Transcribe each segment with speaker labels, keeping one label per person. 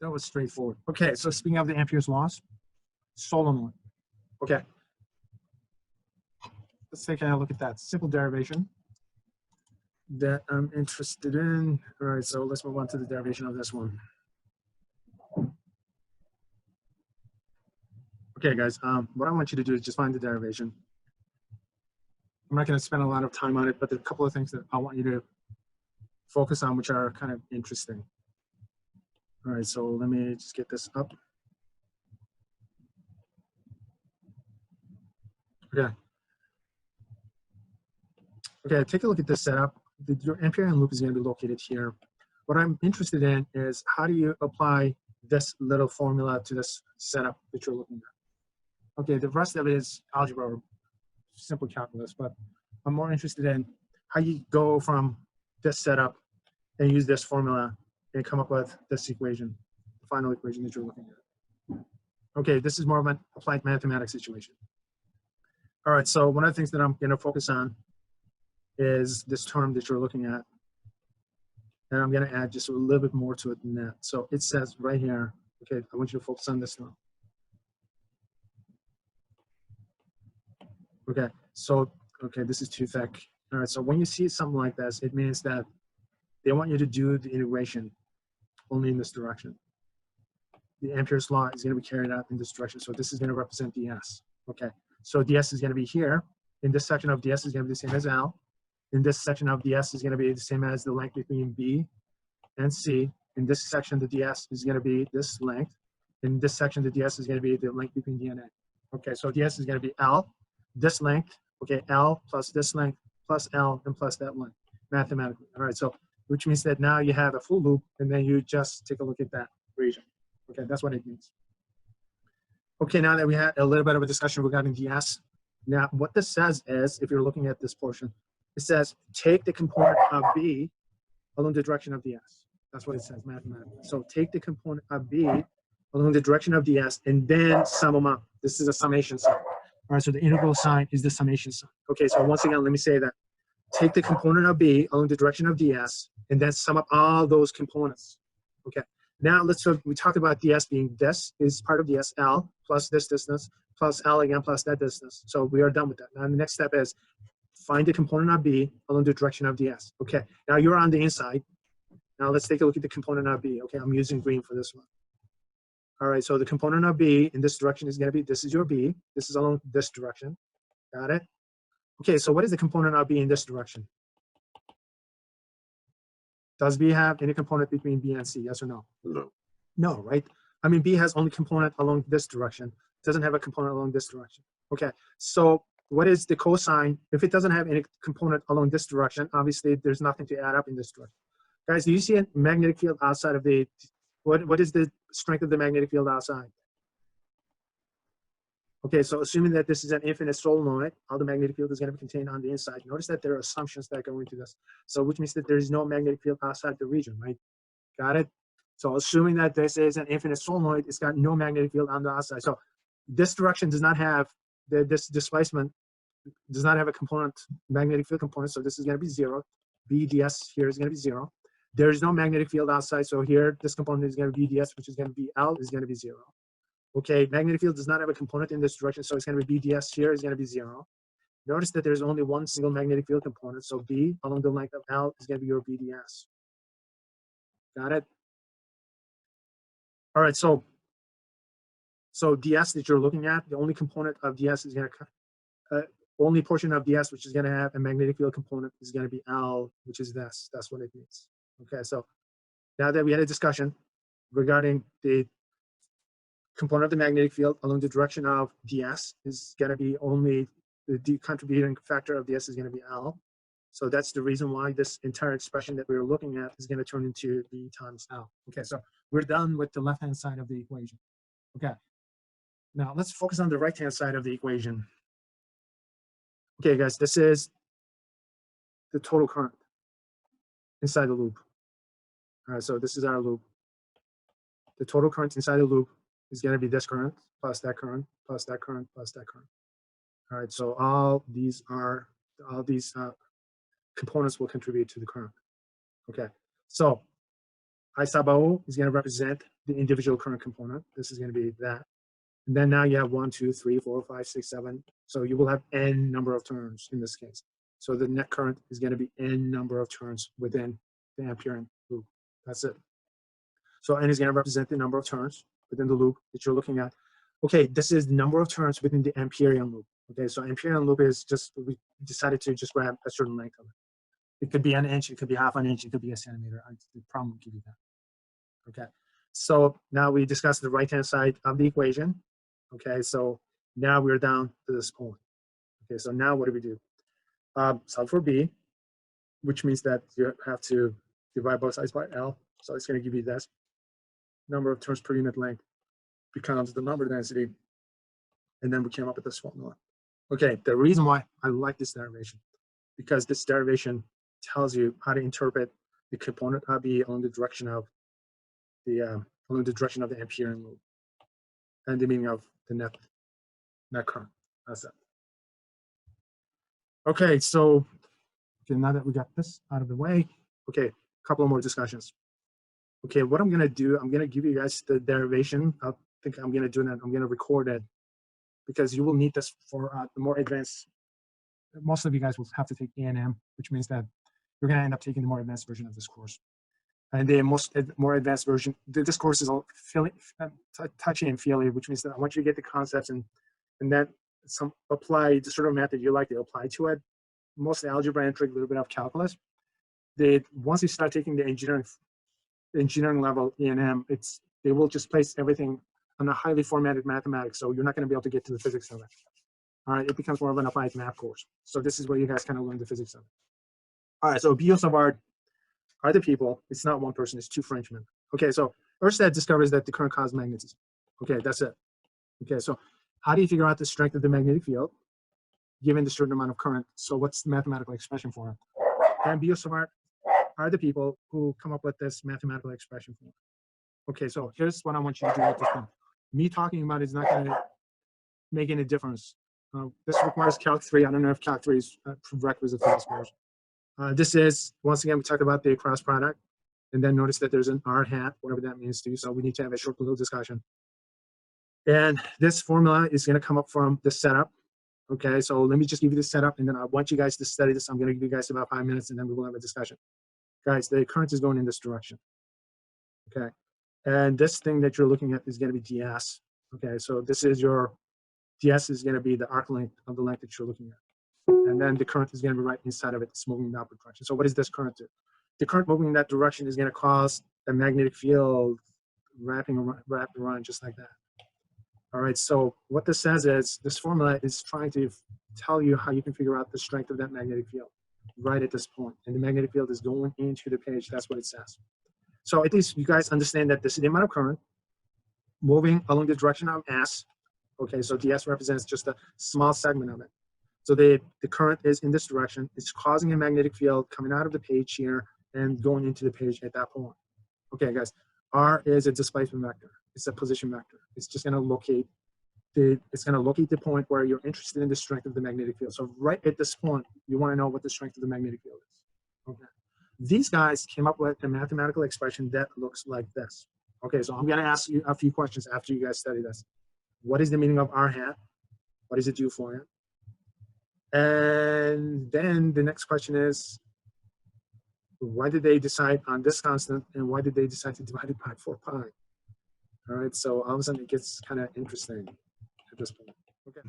Speaker 1: That was straightforward. Okay, so speaking of the Ampere's laws, solenoid. Okay, let's take a look at that simple derivation that I'm interested in. All right, so let's move on to the derivation of this one. Okay, guys, what I want you to do is just find the derivation. I'm not going to spend a lot of time on it, but there are a couple of things that I want you to focus on, which are kind of interesting. All right, so let me just get this up. Okay. Okay, take a look at this setup. Your Amperian loop is going to be located here. What I'm interested in is how do you apply this little formula to this setup that you're looking at. Okay, the rest of it is algebra or simple calculus, but I'm more interested in how you go from this setup and use this formula and come up with this equation, the final equation that you're looking at. Okay, this is more of an applied mathematics situation. All right, so one of the things that I'm going to focus on is this term that you're looking at. And I'm going to add just a little bit more to it than that. So it says right here, okay, I want you to focus on this now. Okay, so, okay, this is too thick. All right, so when you see something like this, it means that they want you to do the integration only in this direction. The Ampere's law is going to be carried out in this direction. So this is going to represent ds. Okay, so ds is going to be here. In this section of ds is going to be the same as L. In this section of ds is going to be the same as the length between B and C. In this section, the ds is going to be this length. In this section, the ds is going to be the length between D and A. Okay, so ds is going to be L, this length, okay, L plus this length, plus L, and plus that length, mathematically. All right, so which means that now you have a full loop, and then you just take a look at that region. Okay, that's what it means. Okay, now that we had a little bit of a discussion regarding ds, now what this says is, if you're looking at this portion, it says take the component of B along the direction of ds. That's what it says mathematically. So take the component of B along the direction of ds and then sum them up. This is a summation sign. All right, so the integral sign is the summation sign. Okay, so once again, let me say that. Take the component of B along the direction of ds and then sum up all those components. Okay, now we talked about ds being this is part of ds, L plus this distance plus L again plus that distance. So we are done with that. Now the next step is find the component of B along the direction of ds. Okay, now you're on the inside. Now let's take a look at the component of B. Okay, I'm using green for this one. All right, so the component of B in this direction is going to be, this is your B. This is along this direction. Got it? Okay, so what is the component of B in this direction? Does B have any component between B and C? Yes or no?
Speaker 2: No.
Speaker 1: No, right? I mean, B has only component along this direction. It doesn't have a component along this direction. Okay, so what is the cosine? If it doesn't have any component along this direction, obviously there's nothing to add up in this direction. Guys, do you see a magnetic field outside of the, what is the strength of the magnetic field outside? Okay, so assuming that this is an infinite solenoid, all the magnetic field is going to be contained on the inside. Notice that there are assumptions that go into this. So which means that there is no magnetic field outside the region, right? Got it? So assuming that this is an infinite solenoid, it's got no magnetic field on the outside. So this direction does not have, this displacement does not have a component, magnetic field component. So this is going to be 0. BDS here is going to be 0. There is no magnetic field outside. So here, this component is going to be BDS, which is going to be L, is going to be 0. Okay, magnetic field does not have a component in this direction, so it's going to be BDS here is going to be 0. Notice that there's only one single magnetic field component, so B along the length of L is going to be your BDS. Got it? All right, so DS that you're looking at, the only component of DS is going to, only portion of DS which is going to have a magnetic field component is going to be L, which is this. That's what it means. Okay, so now that we had a discussion regarding the component of the magnetic field along the direction of ds is going to be only the contributing factor of ds is going to be L. So that's the reason why this entire expression that we were looking at is going to turn into B times L. Okay, so we're done with the left-hand side of the equation. Okay, now let's focus on the right-hand side of the equation. Okay, guys, this is the total current inside the loop. All right, so this is our loop. The total current inside the loop is going to be this current plus that current plus that current plus that current. All right, so all these components will contribute to the current. Okay, so I sub O is going to represent the individual current component. This is going to be that. And then now you have 1, 2, 3, 4, 5, 6, 7. So you will have n number of turns in this case. So the net current is going to be n number of turns within the Amperian loop. That's it. So n is going to represent the number of turns within the loop that you're looking at. Okay, this is the number of turns within the Amperian loop. Okay, so Amperian loop is just, we decided to just grab a certain length of it. It could be an inch, it could be half an inch, it could be a centimeter. The problem will give you that. Okay, so now we discussed the right-hand side of the equation. Okay, so now we're down to this point. Okay, so now what do we do? Solve for B, which means that you have to divide both sides by L. So it's going to give you this. Number of turns per unit length becomes the number density. And then we came up with this formula. Okay, the reason why I like this derivation, because this derivation tells you how to interpret the component of B along the direction of the Amperian loop and the meaning of the net current. That's it. Okay, so now that we got this out of the way, okay, a couple of more discussions. Okay, what I'm gonna do, I'm gonna give you guys the derivation. I think I'm gonna do that. I'm gonna record it because you will need this for the more advanced. Most of you guys will have to take A&M, which means that you're gonna end up taking the more advanced version of this course. And the more advanced version, this course is all touchy and feely, which means that I want you to get the concepts and then apply the sort of math that you like to apply to it. Mostly algebra and trig, a little bit of calculus. Once you start taking the engineering level E&M, they will just place everything on a highly formatted mathematics, so you're not going to be able to get to the physics of it. All right, it becomes more of an applied math course. So this is where you guys kind of learn the physics of it. All right, so Biot Savard are the people. It's not one person, it's two Frenchmen. Okay, so Ørsted discovers that the current causes magnetism. Okay, that's it. Okay, so how do you figure out the strength of the magnetic field given the certain amount of current? So what's the mathematical expression for it? And Biot Savard are the people who come up with this mathematical expression for it. Okay, so here's what I want you to do at this point. Me talking about it is not going to make any difference. This requires Calc 3. I don't know if Calc 3 is a prerequisite for this course. This is, once again, we talked about the cross product, and then notice that there's an R hat, whatever that means to you. So we need to have a short little discussion. And this formula is going to come up from the setup. Okay, so let me just give you the setup, and then I want you guys to study this. I'm going to give you guys about 5 minutes, and then we will have a discussion. Guys, the current is going in this direction. Okay, and this thing that you're looking at is going to be ds. Okay, so this is your ds is going to be the arc length of the length that you're looking at, and then the current is going to be right inside of it. It's moving in the opposite direction. So what does this current do? The current moving in that direction is going to cause a magnetic field wrapped around just like that. All right, so what this says is this formula is trying to tell you how you can figure out the strength of that magnetic field right at this point. And the magnetic field is going into the page. That's what it says. So at least you guys understand that this is the amount of current moving along the direction of S. Okay, so ds represents just a small segment of it. So the current is in this direction. It's causing a magnetic field coming out of the page here and going into the page at that point. Okay, guys, R is a displacement vector. It's a position vector. It's just going to locate the point where you're interested in the strength of the magnetic field. So right at this point, you want to know what the strength of the magnetic field is. Okay. These guys came up with a mathematical expression that looks like this. Okay, so I'm going to ask you a few questions after you guys study this. What is the meaning of R hat? What does it do for you? And then the next question is, why did they decide on this constant, and why did they decide to divide it by 4 pi? All right, so all of a sudden it gets kind of interesting at this point. Okay,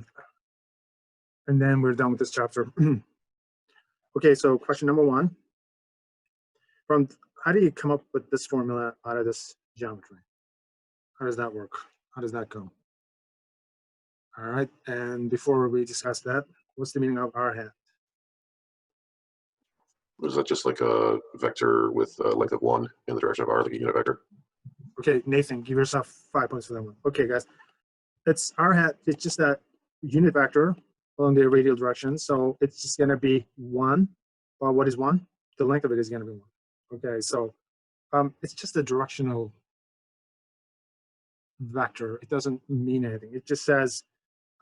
Speaker 1: and then we're done with this chapter. Okay, so question number 1. How do you come up with this formula out of this geometry? How does that work? How does that go? All right, and before we discuss that, what's the meaning of R hat?
Speaker 2: Was that just like a vector with a length of 1 in the direction of R, like a unit vector?
Speaker 1: Okay, Nathan, give yourself 5 points for that one. Okay, guys, it's R hat. It's just that unit vector along the radial direction. So it's just going to be 1. Well, what is 1? The length of it is going to be 1. Okay, so it's just a directional vector. It doesn't mean anything. It just says,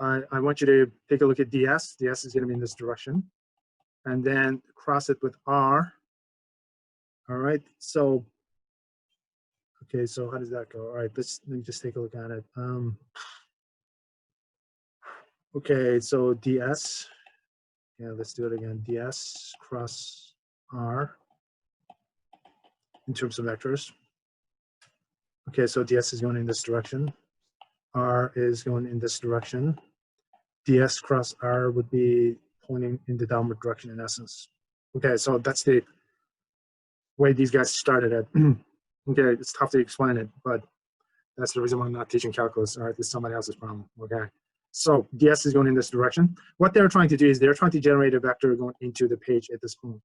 Speaker 1: I want you to take a look at ds. ds is going to be in this direction. And then cross it with R. All right, so Okay, so how does that go? All right, let me just take a look at it. Okay, so ds, yeah, let's do it again. ds cross r in terms of vectors. Okay, so ds is going in this direction. R is going in this direction. ds cross r would be pointing in the downward direction in essence. Okay, so that's the way these guys started it. Okay, it's tough to explain it, but that's the reason why I'm not teaching calculus. All right, this is somebody else's problem. Okay, so ds is going in this direction. What they're trying to do is they're trying to generate a vector going into the page at this point.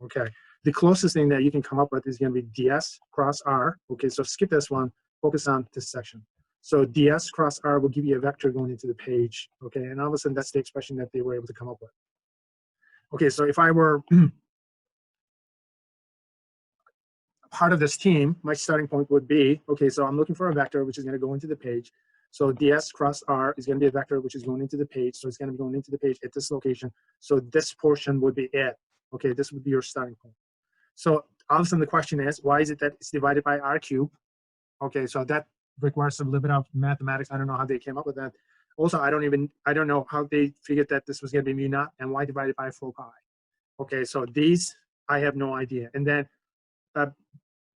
Speaker 1: Okay, the closest thing that you can come up with is going to be ds cross r. Okay, so skip this one, focus on this section. So ds cross r will give you a vector going into the page. Okay, and all of a sudden that's the expression that they were able to come up with. Okay, so if I were part of this team, my starting point would be, okay, so I'm looking for a vector which is going to go into the page. So ds cross r is going to be a vector which is going into the page. So it's going to be going into the page at this location. So this portion would be it. Okay, this would be your starting point. So all of a sudden the question is, why is it that it's divided by r cubed? Okay, so that requires a little bit of mathematics. I don't know how they came up with that. Also, I don't know how they figured that this was going to be mu naught and y divided by 4 pi. Okay, so these, I have no idea. And then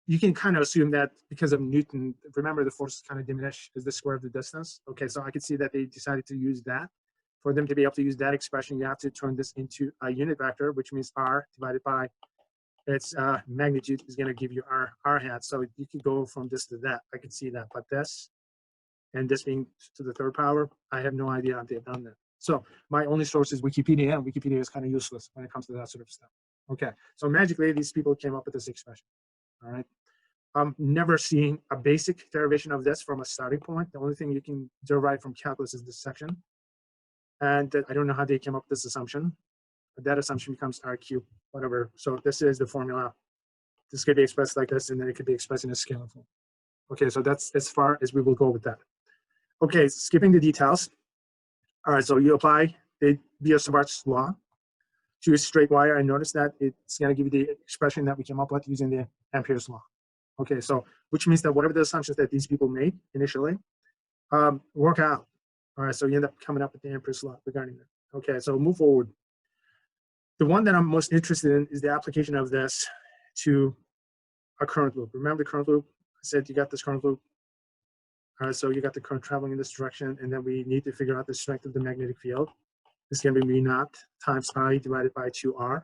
Speaker 1: you can kind of assume that because of Newton, remember the force kind of diminish as the square of the distance. Okay, so I could see that they decided to use that. For them to be able to use that expression, you have to turn this into a unit vector, which means r divided by its magnitude is going to give you r hat. So you can go from this to that. I can see that. But this and this being to the third power, I have no idea how they've done that. So my only source is Wikipedia, and Wikipedia is kind of useless when it comes to that sort of stuff. Okay, so magically these people came up with this expression. All right. Never seen a basic derivation of this from a starting point. The only thing you can derive from calculus is this section. And I don't know how they came up with this assumption. But that assumption becomes r cubed, whatever. So this is the formula. This could be expressed like this, and then it could be expressed in a scalar form. Okay, so that's as far as we will go with that. Okay, skipping the details. All right, so you apply the Biot-Savart's law to a straight wire, and notice that it's going to give you the expression that we came up with using the Ampere's law. Okay, so which means that whatever the assumptions that these people made initially work out. All right, so you end up coming up with the Ampere's law regarding that. Okay, so move forward. The one that I'm most interested in is the application of this to a current loop. Remember the current loop? I said you got this current loop. All right, so you got the current traveling in this direction, and then we need to figure out the strength of the magnetic field. This can be mu naught times I divided by 2r.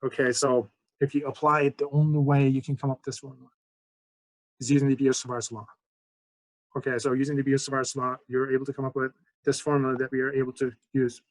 Speaker 1: Okay, so if you apply it, the only way you can come up with this formula is using the Biot-Savart's law. Okay, so using the Biot-Savart's law, you're able to come up with this formula that we are able to use.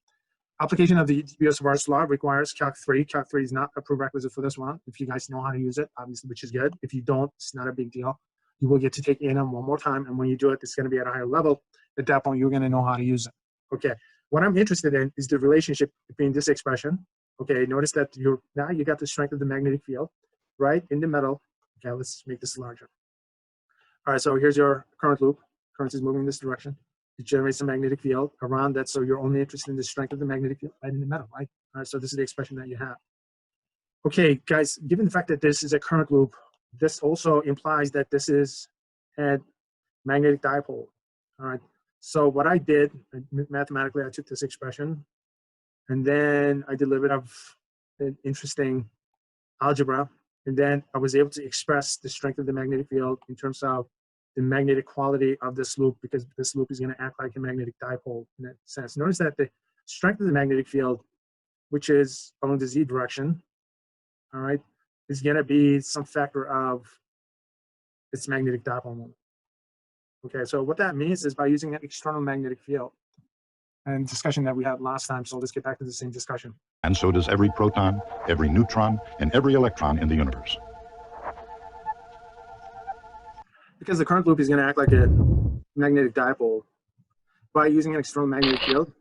Speaker 1: Application of the Biot-Savart's law requires Calc 3. Calc 3 is not a prerequisite for this one. If you guys know how to use it, obviously, which is good. If you don't, it's not a big deal. You will get to take A&M one more time, and when you do it, it's going to be at a higher level. At that point, you're going to know how to use it. Okay, what I'm interested in is the relationship between this expression. Okay, notice that now you got the strength of the magnetic field right in the middle. Okay, let's make this larger. All right, so here's your current loop. Current is moving in this direction. It generates a magnetic field around that, so you're only interested in the strength of the magnetic field right in the middle, right? All right, so this is the expression that you have. Okay, guys, given the fact that this is a current loop, this also implies that this is a magnetic dipole. All right, so what I did, mathematically, I took this expression, and then I did a little bit of an interesting algebra, and then I was able to express the strength of the magnetic field in terms of the magnetic quality of this loop, because this loop is going to act like a magnetic dipole in that sense. Notice that the strength of the magnetic field, which is along the z direction, all right, is going to be some factor of its magnetic dipole moment. Okay, so what that means is by using an external magnetic field, and discussion that we had last time, so let's get back to the same discussion.
Speaker 3: And so does every proton, every neutron, and every electron in the universe.
Speaker 1: Because the current loop is going to act like a magnetic dipole, by using an external magnetic field,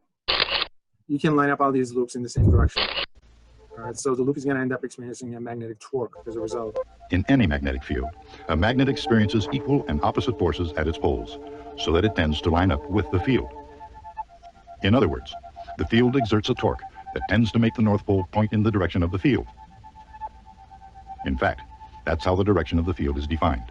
Speaker 1: you can line up all these loops in the same direction. All right, so the loop is going to end up experiencing a magnetic torque as a result.
Speaker 3: In any magnetic field, a magnet experiences equal and opposite forces at its poles, so that it tends to line up with the field. In other words, the field exerts a torque that tends to make the North Pole point in the direction of the field. In fact, that's how the direction of the field is defined.